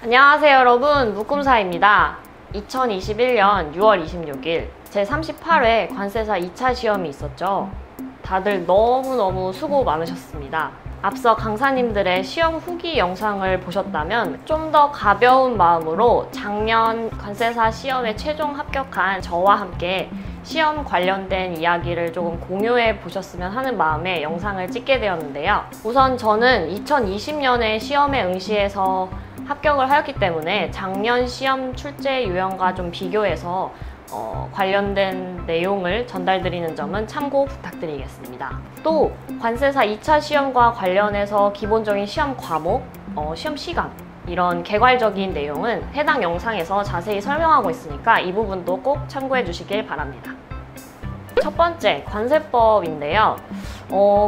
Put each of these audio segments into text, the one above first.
안녕하세요 여러분, 묶음사입니다. 2021년 6월 26일 제38회 관세사 2차 시험이 있었죠. 다들 너무너무 수고 많으셨습니다. 앞서 강사님들의 시험 후기 영상을 보셨다면 좀 더 가벼운 마음으로 작년 관세사 시험에 최종 합격한 저와 함께 시험 관련된 이야기를 조금 공유해 보셨으면 하는 마음에 영상을 찍게 되었는데요. 우선 저는 2020년에 시험에 응시해서 합격을 하였기 때문에 작년 시험 출제 유형과 좀 비교해서 관련된 내용을 전달드리는 점은 참고 부탁드리겠습니다. 또 관세사 2차 시험과 관련해서 기본적인 시험 과목, 시험 시간 이런 개괄적인 내용은 해당 영상에서 자세히 설명하고 있으니까 이 부분도 꼭 참고해 주시길 바랍니다. 첫 번째, 관세법인데요.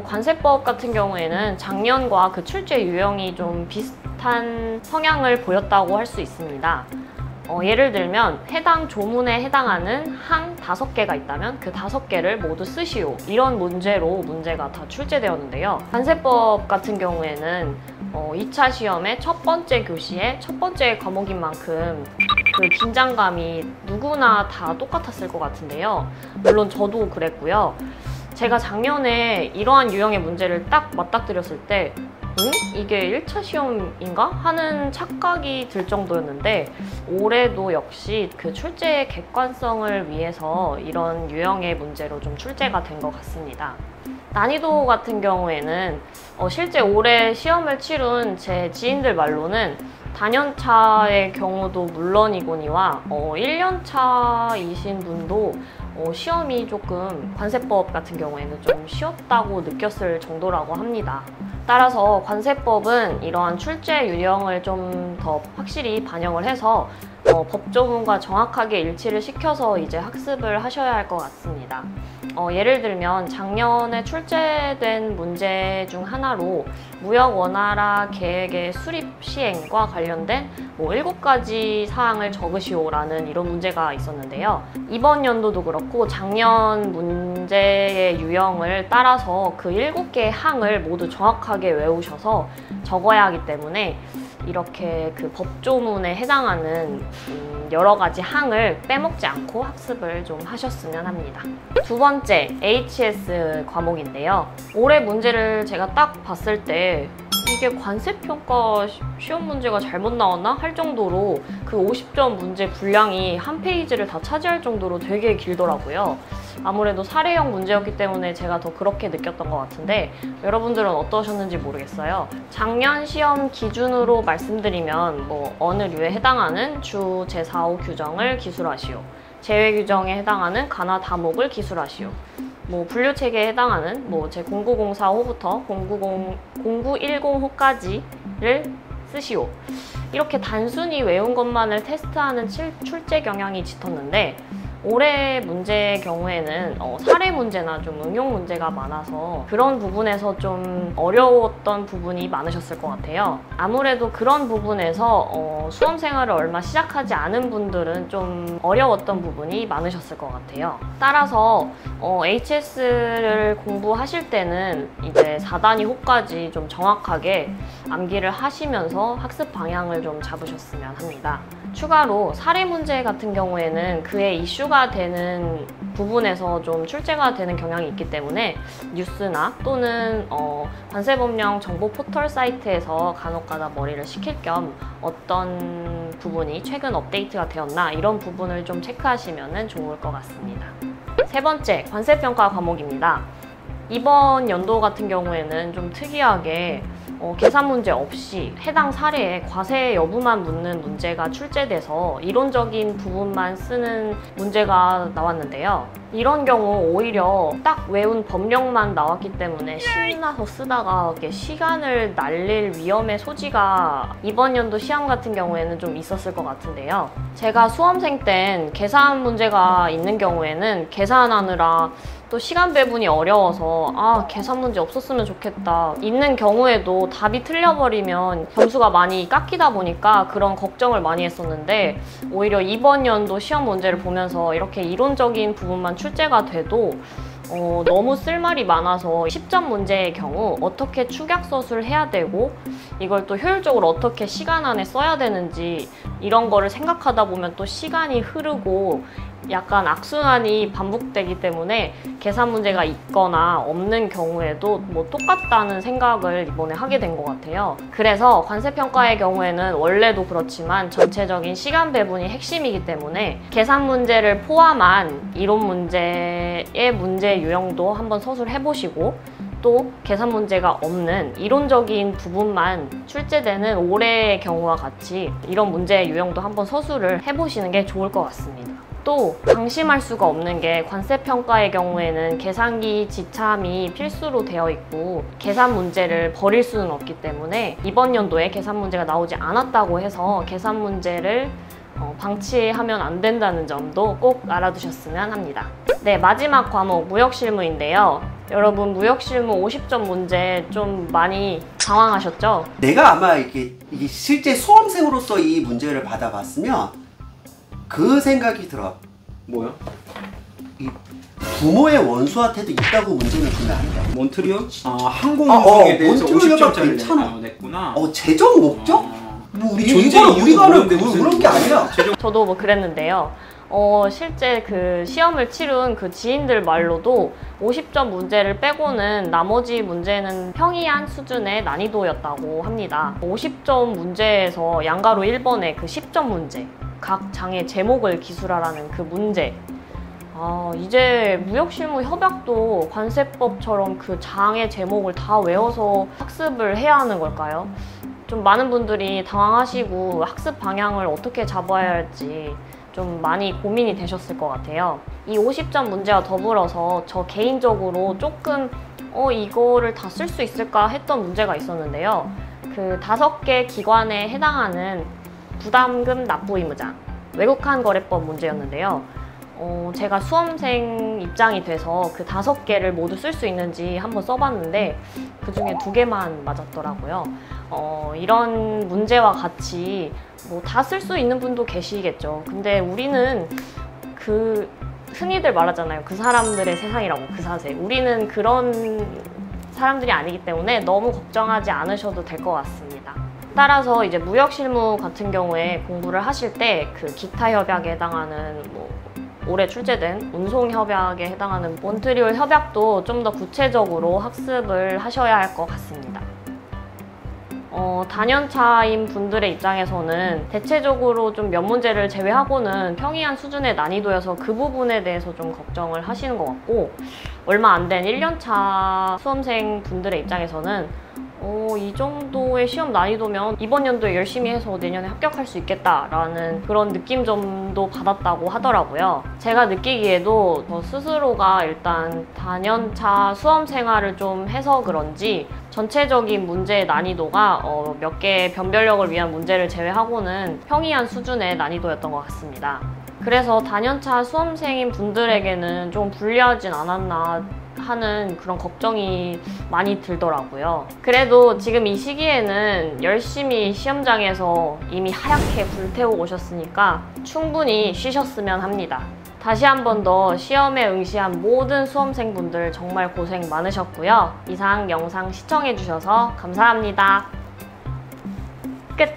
관세법 같은 경우에는 작년과 그 출제 유형이 좀 비슷한 성향을 보였다고 할 수 있습니다. 예를 들면 해당 조문에 해당하는 항 5개가 있다면 그 5개를 모두 쓰시오, 이런 문제로 문제가 다 출제되었는데요. 관세법 같은 경우에는 2차 시험의 첫 번째 교시의 첫 번째 과목인 만큼 그 긴장감이 누구나 다 똑같았을 것 같은데요. 물론 저도 그랬고요. 제가 작년에 이러한 유형의 문제를 딱 맞닥뜨렸을 때 이게 1차 시험인가? 하는 착각이 들 정도였는데 올해도 역시 그 출제의 객관성을 위해서 이런 유형의 문제로 좀 출제가 된 것 같습니다. 난이도 같은 경우에는 실제 올해 시험을 치룬 제 지인들 말로는 단연차의 경우도 물론이거니와 1년차이신 분도 시험이 조금 관세법 같은 경우에는 좀 쉬웠다고 느꼈을 정도라고 합니다. 따라서 관세법은 이러한 출제 유형을 좀 더 확실히 반영을 해서 법조문과 정확하게 일치를 시켜서 이제 학습을 하셔야 할 것 같습니다. 예를 들면 작년에 출제된 문제 중 하나로 무역 원활화 계획의 수립 시행과 관련된 7가지 사항을 적으시오라는 이런 문제가 있었는데요. 이번 연도도 그렇고 작년 문제의 유형을 따라서 그 7개의 항을 모두 정확하게 외우셔서 적어야 하기 때문에 이렇게 그 법조문에 해당하는 여러 가지 항을 빼먹지 않고 학습을 좀 하셨으면 합니다. 두 번째, HS 과목인데요. 올해 문제를 제가 딱 봤을 때 이게 관세평가 시험 문제가 잘못 나왔나? 할 정도로 그 50점 문제 분량이 한 페이지를 다 차지할 정도로 되게 길더라고요. 아무래도 사례형 문제였기 때문에 제가 더 그렇게 느꼈던 것 같은데 여러분들은 어떠셨는지 모르겠어요. 작년 시험 기준으로 말씀드리면 어느 류에 해당하는 주 제4호 규정을 기술하시오, 제외 규정에 해당하는 가나 다목을 기술하시오, 분류체계에 해당하는 제0904호부터 0910호까지를 쓰시오, 이렇게 단순히 외운 것만을 테스트하는 출제 경향이 짙었는데 올해 문제의 경우에는 사례 문제나 좀 응용 문제가 많아서 그런 부분에서 좀 어려웠던 부분이 많으셨을 것 같아요. 아무래도 그런 부분에서 수험 생활을 얼마 시작하지 않은 분들은 좀 어려웠던 부분이 많으셨을 것 같아요. 따라서 HS를 공부하실 때는 이제 4단위 호까지 좀 정확하게 암기를 하시면서 학습 방향을 좀 잡으셨으면 합니다. 추가로 사례 문제 같은 경우에는 그의 이슈가 되는 부분에서 좀 출제가 되는 경향이 있기 때문에 뉴스나 또는 관세법령 정보 포털 사이트에서 간혹가다 머리를 식힐 겸 어떤 부분이 최근 업데이트가 되었나 이런 부분을 좀 체크하시면 좋을 것 같습니다. 세 번째, 관세평가 과목입니다. 이번 연도 같은 경우에는 좀 특이하게 계산 문제 없이 해당 사례에 과세 여부만 묻는 문제가 출제돼서 이론적인 부분만 쓰는 문제가 나왔는데요. 이런 경우 오히려 딱 외운 법령만 나왔기 때문에 신나서 쓰다가 시간을 날릴 위험의 소지가 이번 연도 시험 같은 경우에는 좀 있었을 것 같은데요. 제가 수험생 땐 계산 문제가 있는 경우에는 계산하느라 또 시간 배분이 어려워서 계산 문제 없었으면 좋겠다, 있는 경우에도 답이 틀려버리면 점수가 많이 깎이다 보니까 그런 걱정을 많이 했었는데 오히려 이번 연도 시험 문제를 보면서 이렇게 이론적인 부분만 출제가 돼도 너무 쓸 말이 많아서 10점 문제의 경우 어떻게 축약서술을 해야 되고 이걸 또 효율적으로 어떻게 시간 안에 써야 되는지 이런 거를 생각하다 보면 또 시간이 흐르고 약간 악순환이 반복되기 때문에 계산 문제가 있거나 없는 경우에도 뭐 똑같다는 생각을 이번에 하게 된 것 같아요. 그래서 관세평가의 경우에는 원래도 그렇지만 전체적인 시간 배분이 핵심이기 때문에 계산 문제를 포함한 이론 문제의 문제 유형도 한번 서술해보시고 또 계산 문제가 없는 이론적인 부분만 출제되는 올해의 경우와 같이 이런 문제의 유형도 한번 서술을 해보시는 게 좋을 것 같습니다. 또 방심할 수가 없는 게 관세평가의 경우에는 계산기 지참이 필수로 되어 있고 계산 문제를 버릴 수는 없기 때문에 이번 연도에 계산 문제가 나오지 않았다고 해서 계산 문제를 방치하면 안 된다는 점도 꼭 알아두셨으면 합니다. 네, 마지막 과목 무역실무인데요. 여러분 무역실무 50점 문제 좀 많이 당황하셨죠? 내가 아마 이게 실제 수험생으로서 이 문제를 받아봤으면 그 생각이 들어. 뭐야? 이 부모의 원수한테도 있다고 문제는 주면 안 돼. 몬트리올? 항공운송에 대해서 몬트리올 50점짜리 냈구나. 재정 목적? 뭐 존재 이거는 이유도 우리가 모르는데 그런 게 아니야. 저도 뭐 그랬는데요. 실제 그 시험을 치른 그 지인들 말로도 50점 문제를 빼고는 나머지 문제는 평이한 수준의 난이도였다고 합니다. 50점 문제에서 양가로 1번의 그 10점 문제, 각 장의 제목을 기술하라는 그 문제. 이제 무역실무 협약도 관세법처럼 그 장의 제목을 다 외워서 학습을 해야 하는 걸까요? 좀 많은 분들이 당황하시고 학습 방향을 어떻게 잡아야 할지 좀 많이 고민이 되셨을 것 같아요. 이 50점 문제와 더불어서 저 개인적으로 조금 이거를 다 쓸 수 있을까 했던 문제가 있었는데요. 그 5개 기관에 해당하는 부담금 납부 의무장, 외국환 거래법 문제였는데요. 제가 수험생 입장이 돼서 그 5개를 모두 쓸 수 있는지 한번 써봤는데 그 중에 2개만 맞았더라고요. 이런 문제와 같이 뭐 다 쓸 수 있는 분도 계시겠죠. 근데 우리는 그 흔히들 말하잖아요. 그 사람들의 세상이라고, 그 사세. 우리는 그런 사람들이 아니기 때문에 너무 걱정하지 않으셔도 될 것 같습니다. 따라서 이제 무역실무 같은 경우에 공부를 하실 때 그 기타 협약에 해당하는 올해 출제된 운송협약에 해당하는 몬트리올 협약도 좀 더 구체적으로 학습을 하셔야 할 것 같습니다. 단연차인 분들의 입장에서는 대체적으로 좀 몇 문제를 제외하고는 평이한 수준의 난이도여서 그 부분에 대해서 좀 걱정을 하시는 것 같고, 얼마 안 된 1년차 수험생 분들의 입장에서는 이 정도의 시험 난이도면 이번 연도에 열심히 해서 내년에 합격할 수 있겠다라는 그런 느낌점도 받았다고 하더라고요. 제가 느끼기에도 저 스스로가 일단 단연차 수험 생활을 좀 해서 그런지 전체적인 문제의 난이도가 몇 개의 변별력을 위한 문제를 제외하고는 평이한 수준의 난이도였던 것 같습니다. 그래서 단연차 수험생인 분들에게는 좀 불리하진 않았나 하는 그런 걱정이 많이 들더라고요. 그래도 지금 이 시기에는 열심히 시험장에서 이미 하얗게 불태우고 오셨으니까 충분히 쉬셨으면 합니다. 다시 한 번 더 시험에 응시한 모든 수험생분들 정말 고생 많으셨고요. 이상 영상 시청해주셔서 감사합니다. 끝!